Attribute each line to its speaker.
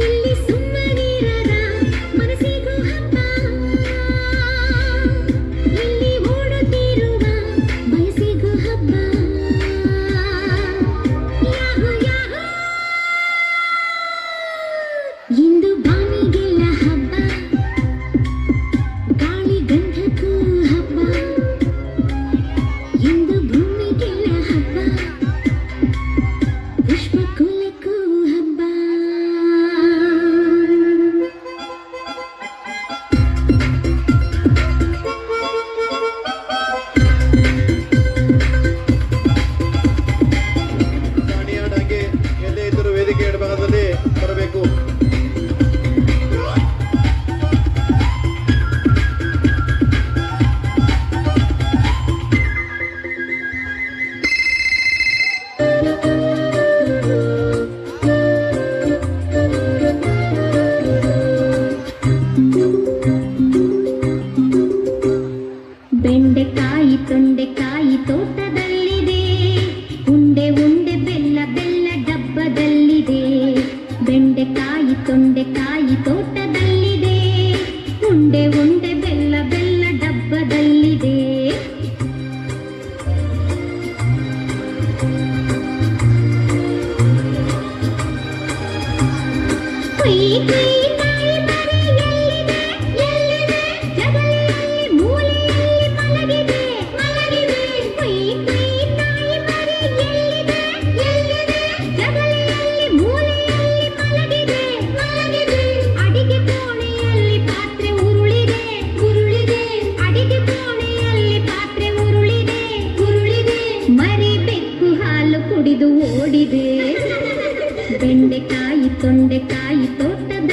Speaker 1: ಇಲ್ಲಿ ಸುಮ್ಮನಿರದ ಮನಸ್ಸಿಗೂ ಹಬ್ಬ, ಇಲ್ಲಿ ಓಡುತ್ತಿರುವ ಬಯಸಿಗೂ ಹಬ್ಬ. ಯಾಹೂ ಯಾಹೂ ಇಂದು ಬಾನಿಗೆಲ್ಲ ಹಬ್ಬ, ಗಾಳಿ ಗಂಧಕ್ಕೂ ಹಬ್ಬ, ಇಂದು ಭೂಮಿಗೆಲ್ಲ ಹಬ್ಬ, ಪುಷ್ಪಕುಲಕ್ಕೂ ಹಬ್ಬ.
Speaker 2: ಕಾಣಿಯಾಡಾಗೆ ಎಲ್ಲೇ ಇದ್ದರೂ ವೇದಿಕೆ ಎಡಭಾಗದಲ್ಲಿ ಬರಬೇಕು.
Speaker 1: ಬೆಂಡೆಕಾಯಿ ತೊಂಡೆಕಾಯಿ ತೋಟದಲ್ಲಿದೆ, ಉಂಡೆ ಉಂಡೆ ಬೆಲ್ಲ ಬೆಲ್ಲ ಡಬ್ಬದಲ್ಲಿದೆ. ಬೆಂಡೆಕಾಯಿ ತೊಂಡೆಕಾಯಿ ತೋಟದಲ್ಲಿದೆ, ಉಂಡೆ ಉಂಡೆ ಬೆಲ್ಲ ಬೆಲ್ಲ ಡಬ್ಬದಲ್ಲಿದೆ. ಕುಯ್ ಕುಯ್ ನಾಯಿ ಮರಿ ಎಲ್ಲಿದೆ ಎಲ್ಲಿದೆ, ಜಗಲಿಯಲ್ಲಿ ಮೂಲೆಯಲ್ಲಿ ಮಲಗಿದೆ ಮಲಗಿದೆ. ಕುಯ್ ಕುಯ್ ನಾಯಿ ಮರಿ ಎಲ್ಲಿದೆ ಎಲ್ಲಿದೆ, ಜಗಲಿಯಲ್ಲಿ ಮೂಲೆಯಲ್ಲಿ ಮಲಗಿದೆ ಮಲಗಿದೆ. ಅಡಿಗೆ ಕೋಣೆಯಲ್ಲಿ ಪಾತ್ರೆ ಉರುಳಿದೆ ಉರುಳಿದೆ, ಅಡಿಗೆ ಕೋಣೆಯಲ್ಲಿ ಪಾತ್ರೆ ಉರುಳಿದೆ ಉರುಳಿದೆ. ಮರಿ ಬೆಕ್ಕು ಹಾಲು ಕುಡಿದು ಓಡಿದೆ. ಬೆಂಡೆಕಾಯಿ ತೊಂಡೆಕಾಯಿ ತೋಟದ